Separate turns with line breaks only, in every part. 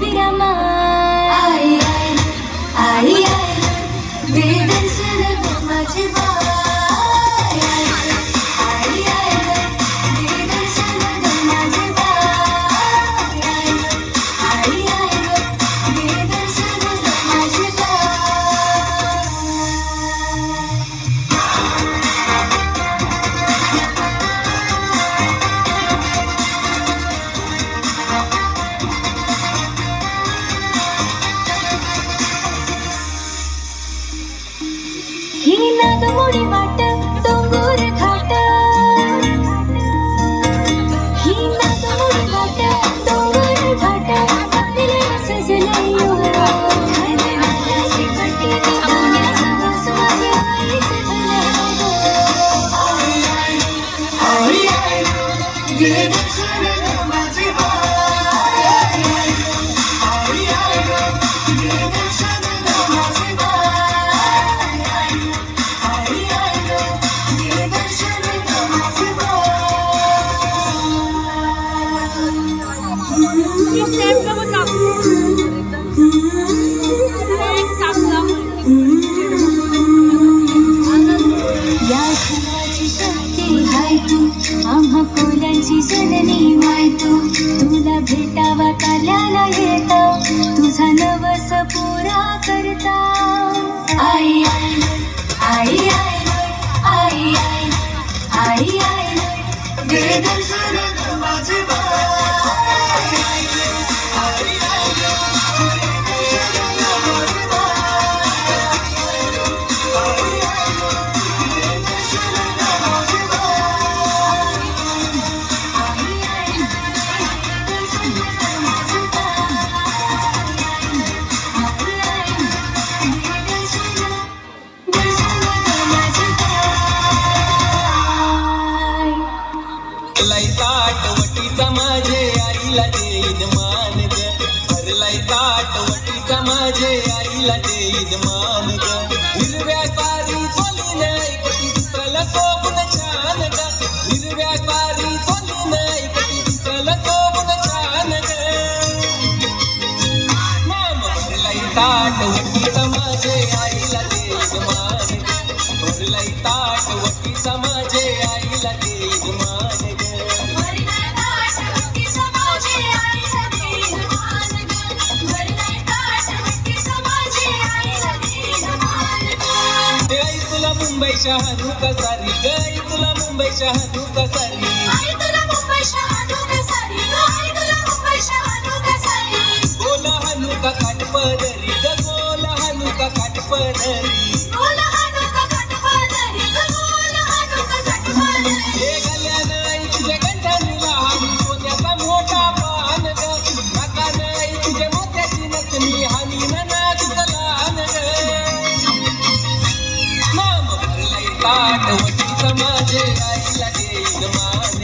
विरामाय आई आई आई आई दे दर्शन ग माझे by I आई दे दर्शन ग माझे बाई आई आई दे दर्शन ग माझे ही नागमोडी वाट डोंगर घाट ही नागमोडी वाट डोंगर घाट आपले सजले योरा खाने मालाची कटी दुनियाचा वास माझे आईचे भले आई आई आई दे दर्शन ग माझे बाई आई आई दे दर्शन ग माझे या शिवाची शक्ती हाय तू आम्हा कोल्यांची जननी माय तू तुला भेटावा काल्याला येता तुझा नवस पुरा करता आई आई आई आई आई आई आई दे दर्शन ग माझे
ताटवटीचा माझे आईला देईन मान ग भरलाय ताटवटीचा माझे आईला देईन मान ग हिरव्या सारी चोलीन ऐकटी दुसऱ्याला सोबून छान ग हिरव्या सारी चोलीन ऐकटी दुसऱ्याला सोबून छान ग नाम भरलाय ताटवटीचा माझे आईला देईन मान ग भरलाय ताटवटीचा माझे आईला देईन मान ग मुंबई शहानू कसारी गई तुला मुंबई शहानू कसारी आई तुला मुंबई शहानू कसारी आई तुला मुंबई शहानू कसारी गोला हानू का काट पदरी ग गोला हानू का काट पदरी गोला हानू का काट पदरी ग गोला हानू का काट पदरी हे गल्यानं आई तुझ्या गंठानीला हानी सोन्याचा मोठा पान ग नाकानं आई तुझ्या मोत्याची नकली हानी नाजूक लहान ग ताटवटीचा माझे आईला देईन मान ग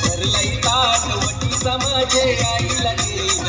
भरलाय ताटवटीचा माझे आईला देईन